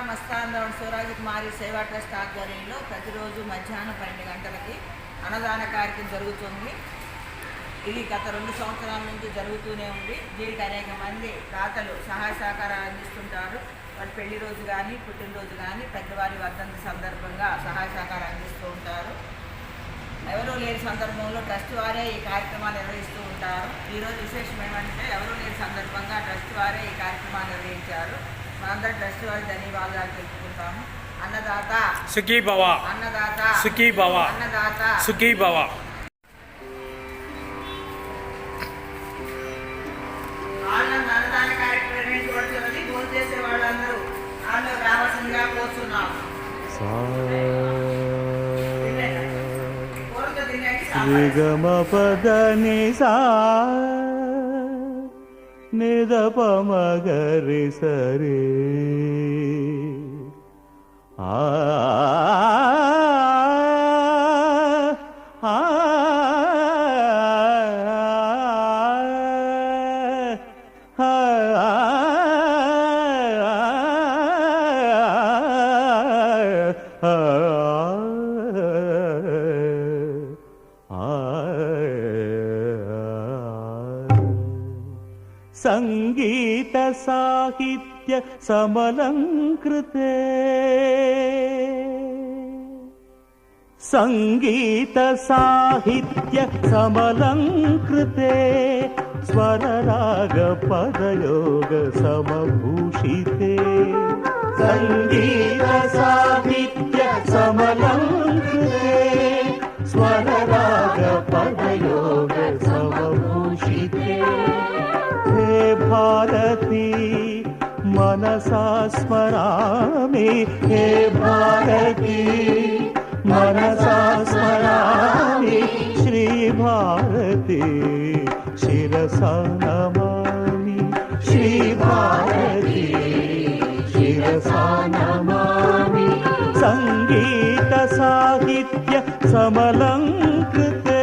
మస్తాంధ్రం సూరాజకుమారి సేవా ట్రస్ట్ ఆధ్వర్యంలో ప్రతిరోజు మధ్యాహ్నం 12 గంటలకి అన్నదాన కార్యక్రమం జరుగుతుంది. ఇది గత 2 సంవత్సరాల నుంచి జరుగుతూనే ఉంది. దీనికి అనేక మంది దాతలు సహాయ సహకారాలు అందిస్తుంటారు. వారి పెళ్లి రోజు కానీ పుట్టినరోజు కానీ పెద్దవారి వర్ధంతి సందర్భంగా సహాయ సహకారం అందిస్తూ ఉంటారు. ఎవరూ లేని సందర్భంలో ట్రస్ట్ వారే ఈ కార్యక్రమాలు నిర్వహిస్తూ ఉంటారు. ఈరోజు విశేషం ఏమంటే ఎవరూ లేని సందర్భంగా ట్రస్ట్ వారే ఈ కార్యక్రమాలు నిర్వహించారు. మనందరం ట్రస్ట్ వారి ధన్యవాదాలు తెలుపుకుంటాము. అన్నదాత సుఖీ భవ, అన్నదాత సుఖీ భవ, అన్నదాత సుఖీ భవ. అన్నదాన కార్యక్రమం నిర్వహించబడుతున్నది. భోజనం చేసే వాళ్ళందరూ వాళ్ళు రావాల్సిందిగా కోరుతున్నాము. నిగమ పద నిసా నిదప మగరి సరే సంగీత సాహిత్య సమలంకృతే సంగీత సాహిత్య సమలంకృతే స్వరరాగ పదయోగ సమభూషితే సంగీత సాహిత్య సమలంకృతే స్వరరాగ పదయోగ సమభూషితే हे भारती मनसा स्मरामि हे भारती मनसा स्मरामि श्री भारती शिरसा नमामि श्री भारती शिरसा नमामि संगीत साहित्य समलंकृते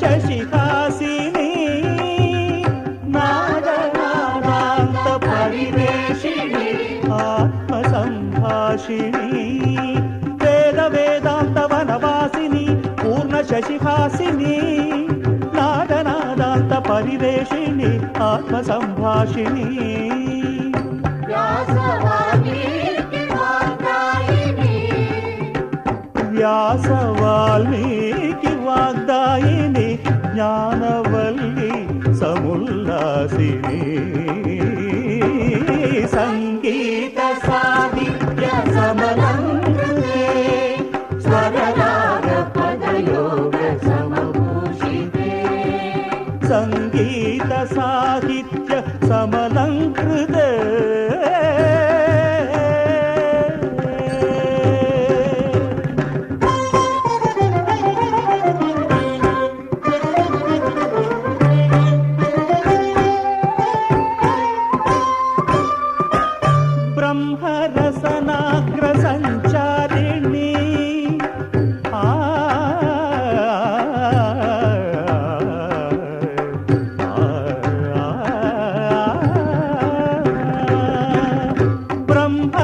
శశిహాసిని నాదనాదాంత పరివేషిణి ఆత్మ సంభాషిణి వేద వేదాంత వనవాసిని పూర్ణ శశిహాసిని నాదనాదాంత పరివేషిణి ఆత్మ సంభాషిణి వ్యాస వాల్మీకి వాగ్దాయిని జ్ఞానవల్లి సముల్లాసిని సంగీత సాహిత్య సమలంకృతే స్వరరాగ పదయోగ సమభూషితే సంగీత సాహిత్య సమలంకృతే బ్రహ్మరసనాగ్ర సంచారిణి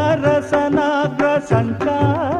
బ్రహ్మరసనాగ్ర సంచారిణి